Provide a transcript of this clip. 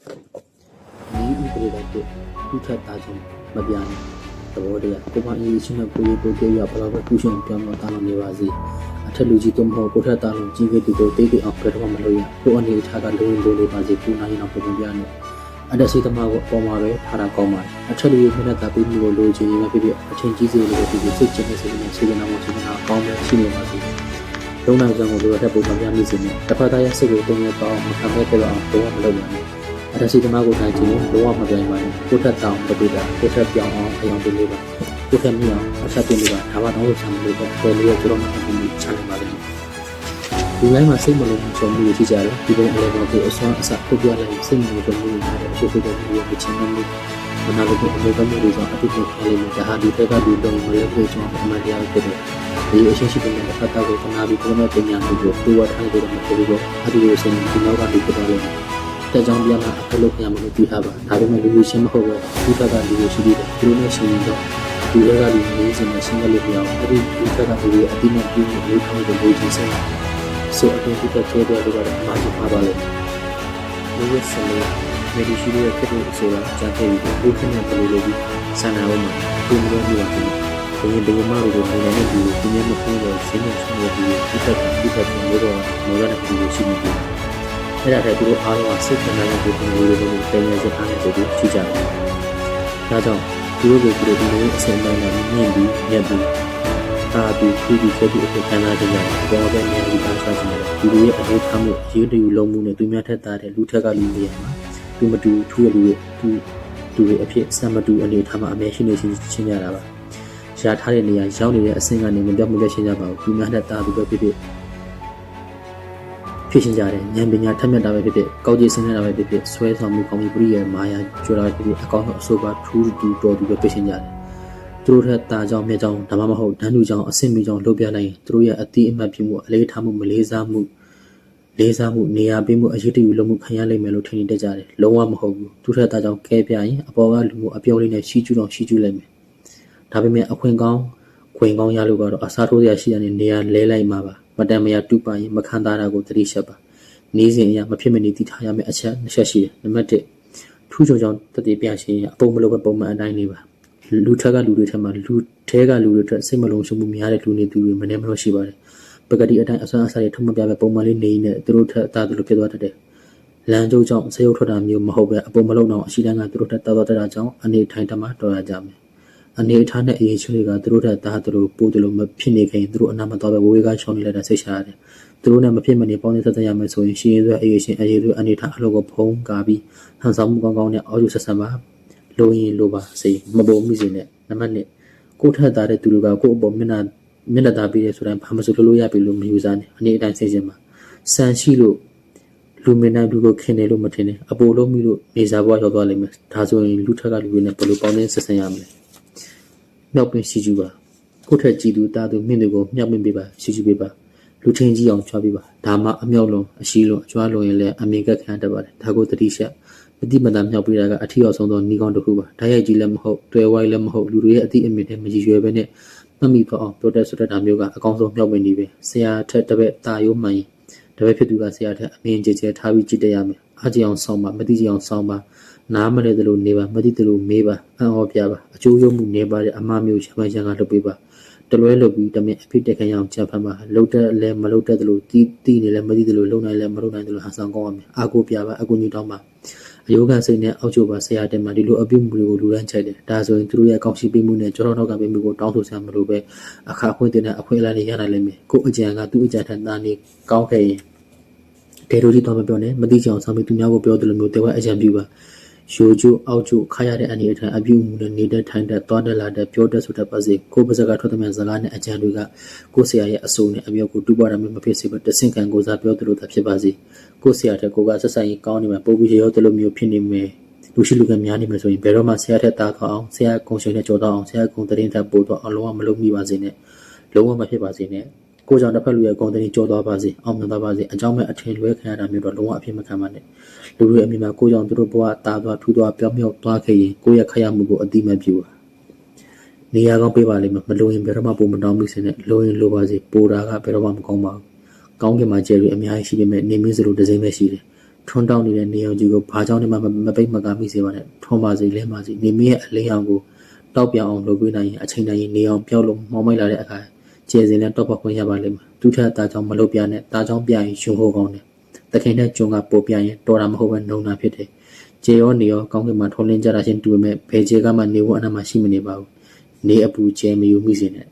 ဒီဥပဒေတိုင်းပြုထပ်တာကြောင့်မပြနိုင်သဘောတရားကိုမအရေးချင်းနဲ့ကိုရေးပို့ကြရဘလောက်ပဲကုရှင်ပြောင်းတော့တာလို့နေပါစေအထက်လူကြီးတို့မဟုတ်ကိုထက်တာလို့ကြီးခဲ့သူကိုတိတ်တိတ်အောင်ပြတော့မလို့ရကိုအနေထားကလုံးလုံးလေးပါစေကိုနိုင်အောင်ပုံပြနေအတစီသမားကိုအပေါ်မှာပဲထားတာကောင်းပါတယ်အထက်လူကြီးမျက်နှာသာပြီးမျိုးလိုချင်ရင်ဖြစ်အချင်းကြီးစီလိုဖြစ်စိတ်ချတဲ့စိတ်နဲ့စေတနာမှစေတနာအကောင်းပဲရှိနေပါစေလုံးနိုင်ကြောင်းကိုလိုတဲ့ပုံပြမိစေနဲ့တစ်ဖက်သားရဲ့စိတ်ကိုတုံ့ပြန်တော့မခံခဲ့တော့အောင်တော့မလုပ်ရဘူးအတစီသမားကိုတိုင်းချင်းလုံးဝမပြိုင်ပါနဲ့ကိုထက်တောင်တပိတာကိုထက်ပြောင်းအောင်အယောင်တင်လေးပါကိုထက်မြောင်အချက်တင်လေးပါဒါမှတော့ဆံလို့ပဲပေါ်လို့ကျွန်တော်မှပြင်ပြီးချနိုင်ပါလိမ့်မယ်ဒီလိုင်းမှာစိတ်မလုံးချုံမှုရှိကြတယ်ဒီပုံအလေးကိုအစွမ်းအစပုတ်ပြလိုက်စိတ်မလုံးချုံမှုရတယ်အချို့ချို့တော့ဒီလိုချင်းနေလို့မနာလို့အလေးကမှုတွေကြောင့်အတူတူခဲလေးနဲ့ဒါဟာဒီထက်ကဒီတော့မလေးကိုကျွန်တော်အမှန်တရားဖြစ်တယ်ဒီအရှိရှိတဲ့ဖတ်တာကိုခဏပြီးပုံနဲ့ပြင်ညာလို့ပြောဝထားတယ်မဟုတ်ဘူးပေါ့အဲဒီလိုစင်ဒီနောက်ကဒီပြတော့တယ်တဲ့ကြောင့်ပြန်လာအလုပ်ပြန်မလို့ပြီးထားပါဒါပေမဲ့လူလူရှင်းမဟုတ်ပဲဒီဘက်ကလူလူရှိသေးတယ်ဒီလိုနဲ့ရှင်းရင်တော့ဒီဘက်ကလူလေးစင်နဲ့ရှင်းရလို့ပြောင်းအဲဒီဒီဘက်ကလူတွေအတိနဲ့ပြီးလို့လုပ်ထားတဲ့လူချင်းစင်ဆိုအတူတူတဲ့ကျေတဲ့လူကတော့အမှားကြီးပါပါလေလူရဲ့စင်လေးမေဒီရှိရဲ့ဖြစ်လို့ဆိုတာကြားခဲ့ပြီးလူခင်းနဲ့ဘယ်လိုလုပ်ပြီးဆန္ဒဝမှာဒီလိုမျိုးပါဘူးဘယ်မှာလို့နေနေပြီးဒီနေ့မဖို့တော့ရှင်းနေရှင်းနေပြီးဒီဘက်ကမျိုးတော့မောရတဲ့လူရှိနေတယ်အဲ့ဒါတည်းသူတို့အားလုံးကစိတ်ခံနိုင်တဲ့ပုံစံမျိုးတွေကိုတင်နေစအားနဲ့တူကြည့်ကြတယ်။ဒါကြောင့်သူတို့ကိုဒီလိုအစင်ပိုင်းနဲ့မြင့်ပြီးညက်ပြီးအာပြီးခူးပြီးဆက်ပြီးအဖြစ်ခံစားကြရတယ်။ဘောတဲ့နေရာကြီးသားစားကြတယ်။ဒီလိုရဲ့အနေထားမှုရေးတူလုံးမှုနဲ့သူများထက်သားတဲ့လူထက်ကလူတွေမှာသူမတူထူးရလူရဲ့သူတွေအဖြစ်စံမတူအနေထားမှာအများရှိနေချင်းကြတာပါ။ရှားထားတဲ့နေရာရောက်နေတဲ့အဆင့်ကနေမပြတ်မှုလက်ရှင်းကြပါဘူး။သူများထက်သားသူပဲဖြစ်ဖြစ်ရှင်ကြတယ်ဉာဏ်ပညာထက်မြက်တာပဲဖြစ်ကောက်ကြည့်စင်းနေတာပဲဖြစ်ဆွဲဆောင်မှုကောင်းပြီးပရိယေမာယာကြွလာဖြစ်အကောင့်အဆိုပါထူးတူတော်သူပဲဖြစ်ရှင်ကြတယ်သူတို့ထက်တာကြောင့်မြေကြောင့်ဒါမှမဟုတ်ဒန်းတူကြောင့်အဆင့်မီကြောင့်လုပ်ပြလိုက်ရင်သူတို့ရဲ့အတိအမှတ်ပြုမှုအလေးထားမှုမလေးစားမှုနေရာပေးမှုအရေးတယူလုပ်မှုခံရလိမ့်မယ်လို့ထင်နေတတ်ကြတယ်လုံးဝမဟုတ်ဘူးသူထက်တာကြောင့်ကဲပြရင်အပေါ်ကလူမှုအပြောင်းလေးနဲ့ရှိကျူးတော့ရှိကျူးလိုက်မယ်ဒါပေမဲ့အခွင့်ကောင်းရလို့ကတော့အစားထိုးရရှိတဲ့နေရာလဲလိုက်မှာပါမတန်မရတူပါရင်မခံတာကိုသတိချက်ပါနေစဉ်အရာမဖြစ်မနေတည်ထားရမယ့်အချက်နှစ်ချက်ရှိတယ်နံပါတ်1ထူးချော်ကြောင့်တတိပြရှင်အပုံမလို့ပဲပုံမှန်အတိုင်းနေပါလူထက်ကလူတွေထက်မှလူထဲကလူတွေအတွက်စိတ်မလုံးရှုံမှုများတဲ့လူနေသူတွေမနေမလို့ရှိပါတယ်ပကတိအတိုင်းအစွမ်းအစတွေထုံမပြပဲပုံမှန်လေးနေနေသူတို့ထက်အသာသူလိုဖြစ်သွားတတ်တယ်လမ်းကျိုးကြောင့်ဆေးရုပ်ထွက်တာမျိုးမဟုတ်ပဲအပုံမလုံးတော့အရှိတန်းကသူတို့ထက်တော်တတ်တာကြောင့်အနေထိုင်တမှာတော်ရကြမယ်အနေအထားနဲ့အရေးချွေးကသူတို့ထက်သားသူတို့ပို့တယ်လို့မဖြစ်နေခင်သူတို့အနာမတော်ပဲဝေးကရှောင်းနေလိုက်တာစိတ်ရှာရတယ်သူတို့နဲ့မဖြစ်မနေပေါင်းသက်သက်ရမယ်ဆိုရင်ရှင်ရွယ်အေးရှင်အေးသူအနေထားအလုပ်ကိုဖုံးကားပြီးဟန်ဆောင်မှုကောင်းနဲ့အောက်ယူဆက်ဆံပါလိုရင်လိုပါစေမပုံမိစေနဲ့နံပါတ်1ကိုထက်သားတဲ့သူတို့ကကိုယ့်အပေါ်မျက်နှာသားပြီးတဲ့ဆိုတိုင်းဘာမှဆိုလို့ရပြီလို့မယူစားနဲ့အနေအတိုင်းစိတ်စင်ပါစံရှိလို့လူမင်းတိုင်းလူကိုခင်တယ်လို့မထင်နဲ့အပေါ်လုံးမိလို့နေစားဘွားရောက်သွားလိမ့်မယ်ဒါဆိုရင်လူထက်ကလူတွေနဲ့ဘယ်လိုပေါင်းသင်းဆက်ဆံရမလဲမြောက်ပင်ရှိကျူပါကိုထက်ကြည်သူတာသူမြင့်တွေကိုမြောက်ပင်ပေးပါရှိကျူပေးပါလူချင်းကြီးအောင်ချွားပေးပါဒါမှအမြောက်လုံးအရှိလုံးအကျွားလုံးရင်လည်းအမြင်ကက်ခံတတ်ပါတယ်ဒါကိုတတိချက်မတိမတာမြောက်ပေးတာကအထီအောင်ဆုံးသောနီးကောင်းတစ်ခုပါဓာတ်ရိုက်ကြီးလည်းမဟုတ်တွယ်ဝိုင်းလည်းမဟုတ်လူတွေရဲ့အတိအမြင်နဲ့မကြီးရွယ်ပဲနဲ့မှတ်မိတော့အောင်ပြောတတ်ဆိုတတ်တာမျိုးကအကောင်းဆုံးမြောက်ပင်နေပဲဆရာထက်တပည့်တာယိုးမှန်ရင်တပည့်ဖြစ်သူကဆရာထက်အမြင်ကျကျထားပြီးကြည့်တတ်ရမယ်အားကြီးအောင်ဆောင်ပါမတိကြီးအောင်ဆောင်ပါနားမလဲသလိုနေပါမတိသလိုမေးပါအံ့ဩပြပါအကျိုးရုံမှုနေပါတဲ့အမှားမျိုးချက်ပိုင်းချန်ကလုပ်ပေးပါတလွဲလုပ်ပြီးတမင်အဖြစ်တက်ခံရအောင်ချက်ဖမ်းပါလှုပ်တဲ့လဲမလှုပ်တဲ့သလိုတီးနေလဲမတိသလိုလှုပ်နိုင်လဲမလှုပ်နိုင်သလိုဟန်ဆောင်ကောင်းရမယ်အာကိုပြပါအကူညီတောင်းပါအယောဂစိတ်နဲ့အောက်ချိုပါဆရာတင်မှာဒီလိုအပြုမှုတွေကိုလူရန်ချိုက်တယ်ဒါဆိုရင်သူတို့ရဲ့ကောင်းရှိပေးမှုနဲ့ကြောတော်ကပေးမှုကိုတောင်းဆိုဆရာမလို့ပဲအခါခွင့်တဲ့အခွင့်အရေးလေးရနိုင်လိမ့်မယ်ကိုအကြံကသူ့အကြံထက်သားနေကောင်းခဲ့ရင်ဒေရိုကြီးတော့မပြောနဲ့မတိချအောင်ဆောင်ပြီးသူများကိုပြောတယ်လို့မျိုးတဲ့ဝဲအကြံပြုပါရိုးကျိုးအောက်ကျိုးခါရတဲ့အနေအထိုင်အပြုမှုနဲ့နေတဲ့ထိုင်တဲ့သွားတက်လာတဲ့ပြောတတ်ဆိုတတ်ပါစေကိုပါစကထွက်တဲ့မြန်စကားနဲ့အကြံတွေကကိုဆရာရဲ့အဆိုနဲ့အမြောက်ကိုတူပါရမယ်မဖြစ်စေဘဲတဆင့်ခံကိုစားပြောတယ်လို့သာဖြစ်ပါစေကိုဆရာတဲ့ကိုကဆက်ဆိုင်ကောင်းနေမှာပို့ပြီးရောတယ်လို့မျိုးဖြစ်နေမယ်လူရှိလူကများနေမယ်ဆိုရင်ဘယ်တော့မှဆရာထက်သားသွားအောင်ဆရာကုံရှင်နဲ့ကြော်တော့အောင်ဆရာကုံတရင်ထပ်ပို့တော့အလုံးဝမလုပ်မိပါစေနဲ့လုံးဝမဖြစ်ပါစေနဲ့ကိုကြောင့်တစ်ဖက်လူရဲ့ကုံတရင်ကြော်သွားပါစေအောင်မြင်သွားပါစေအကြောင်းမဲ့အထင်လွဲခံရတာမျိုးတော့လုံးဝအဖြစ်မခံပါနဲ့လူတွေအမြင်မှာကိုကြောင့်သူတို့ဘဝတာသွားထူသွားပြောင်းမြောက်သွားခဲ့ရင်ကိုရဲ့ခရမှုကိုအတိမပြုပါနေရာကောင်းပေးပါလိမ့်မယ်မလိုရင်ဘယ်တော့မှပုံမတောင်းမိစေနဲ့လိုရင်လိုပါစေပိုတာကဘယ်တော့မှမကောင်းပါဘူးကောင်းကင်မှာကျယ်ပြီးအများကြီးရှိပေမဲ့နေမင်းစလိုတစ်စိမ့်ပဲရှိတယ် ထွန်းတောင်းနေတဲ့နေအောင်ကြီးကိုဘာကြောင့်မှမပိတ်မကာမိစေပါနဲ့ထွန်းပါစေလဲပါစေနေမင်းရဲ့အလင်းအောင်ကိုတောက်ပြောင်အောင်လုပ်ပေးနိုင်ရင်အချိန်တိုင်းနေအောင်ပြောက်လို့မောင်းမိတ်လာတဲ့အခါကျေစင်နဲ့တော့ပတ်ခွင့်ရပါလိမ့်မယ်သူထက်တာကြောင့်မလုပ်ပြနဲ့တာကြောင့်ပြရင်ရှင်ဟိုကောင်းတယ်တခင်နဲ့ဂျုံကပို့ပြရင်တော်တာမဟုတ်ပဲနှုံတာဖြစ်တယ်ကျေရောနေရောကောင်းကင်မှာထွန်းလင်းကြတာချင်းတူပေမဲ့ဘယ်ကျေကမှနေဝအနာမှာရှိမနေပါဘူးနေအပူကျဲမယူမိစေနဲ့